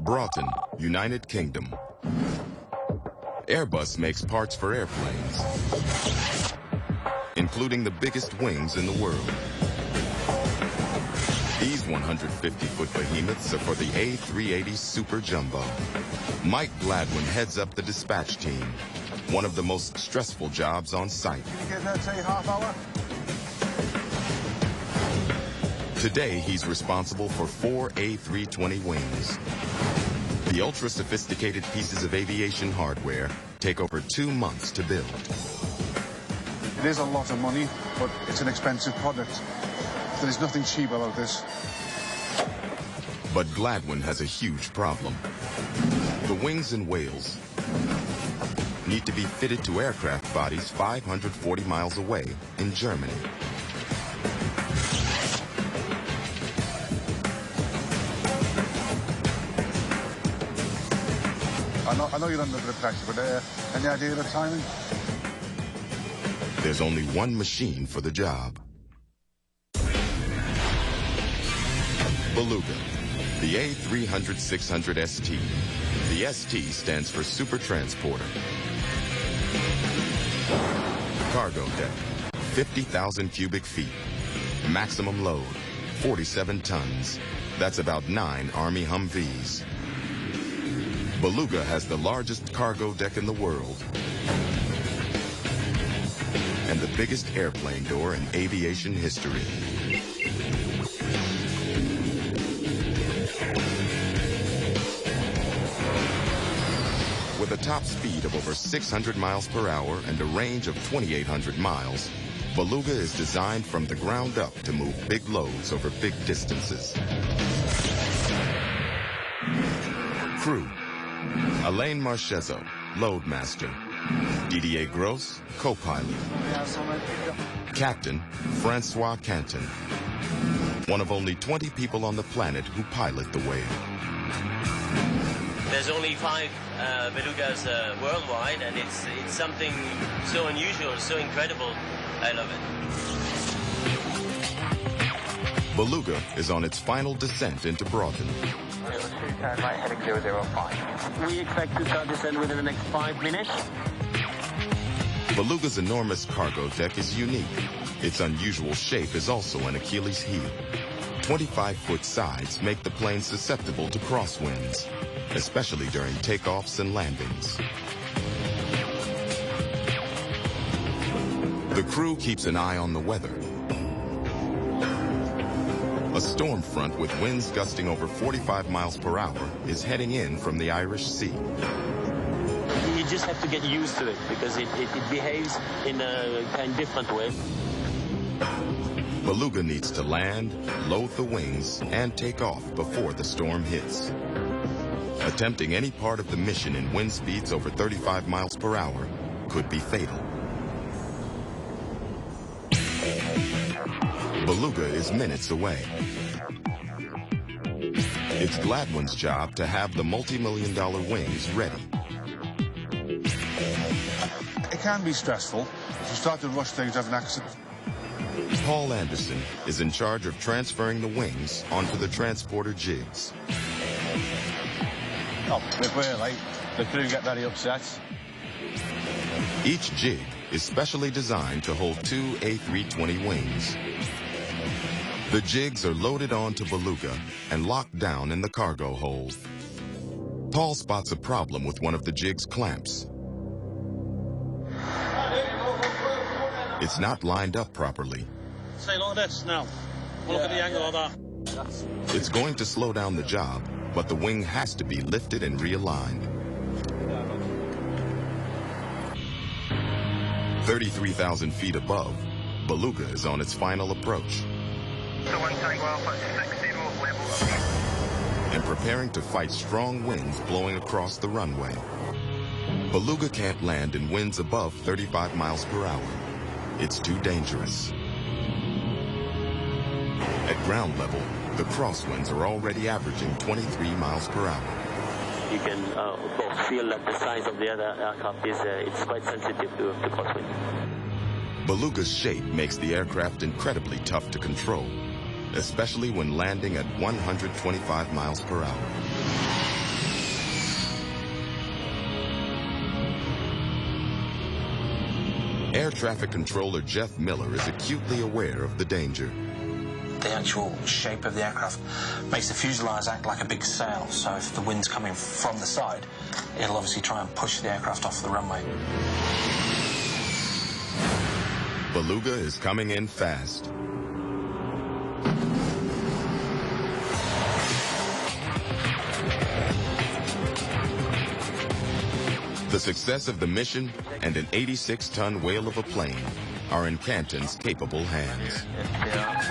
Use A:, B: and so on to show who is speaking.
A: Broughton, United Kingdom. Airbus makes parts for airplanes, including the biggest wings in the world. These 150-foot behemoths are for the A380 Super Jumbo. Mike Gladwin heads up the dispatch team, one of the most stressful jobs on site.
B: Can you get that, say, half hour?
A: Today, he's responsible for 4 A320 wings. The ultra-sophisticated pieces of aviation hardware take over 2 months to build.
B: It is a lot of money, but it's an expensive product. There is nothing cheap about this.
A: But Gladwin has a huge problem. The wings in Wales need to be fitted to aircraft bodies 540 miles away in Germany.
B: I know you're under a bit of pressure, but any idea of the timing?
A: There's only one machine for the job. Beluga, the A300-600 ST. The ST stands for Super Transporter. Cargo deck, 50,000 cubic feet. Maximum load, 47 tons. That's about 9 Army Humvees. Beluga has the largest cargo deck in the world and the biggest airplane door in aviation history. With a top speed of over 600 miles per hour and a range of 2,800 miles, Beluga is designed from the ground up to move big loads over big distances. Crew: Alain Marcheseau, Loadmaster. Didier Gross, Co-Pilot. Captain, Francois Canton. One of only 20 people on the planet who pilot the whale.
C: There's only 5 Belugas worldwide, and it's something so unusual, so incredible. I love it.
A: Beluga is on its final descent into Broughton.
D: Right, heading 005. We expect to start descent within the next 5 minutes.
A: Beluga's enormous cargo deck is unique. Its unusual shape is also an Achilles heel. 25-foot sides make the plane susceptible to crosswinds, especially during takeoffs and landings. The crew keeps an eye on the weather. A storm front with winds gusting over 45 miles per hour is heading in from the Irish Sea.
D: You just have to get used to it because it behaves in a kind of different way.
A: Beluga needs to land, load the wings, and take off before the storm hits. Attempting any part of the mission in wind speeds over 35 miles per hour could be fatal. Beluga is minutes away. It's Gladwin's job to have the multi-million-dollar wings ready.
B: It can be stressful. If you start to rush things, have an accident.
A: Paul Anderson is in charge of transferring the wings onto the transporter jigs.
B: Oh, if we're late, the crew get very upset.
A: Each jig is specially designed to hold 2 A320 wings. The jigs are loaded onto Beluga and locked down in the cargo hold. Paul spots a problem with one of the jig's clamps. It's not lined up properly.
E: Say like this now. Look at the angle of that.
A: It's going to slow down the job, but the wing has to be lifted and realigned. 33,000 feet above, Beluga is on its final approach. And preparing to fight strong winds blowing across the runway. Beluga can't land in winds above 35 miles per hour. It's too dangerous. At ground level, the crosswinds are already averaging 23 miles per hour.
D: You can both feel that the size of the other aircraft is it's quite sensitive to crosswind.
A: Beluga's shape makes the aircraft incredibly tough to control, especially when landing at 125 miles per hour. Air traffic controller Jeff Miller is acutely aware of the danger.
F: The actual shape of the aircraft makes the fuselage act like a big sail, so if the wind's coming from the side, it'll obviously try and push the aircraft off the runway.
A: Beluga is coming in fast. The success of the mission and an 86-ton whale of a plane are in Canton's capable hands.
C: Yeah.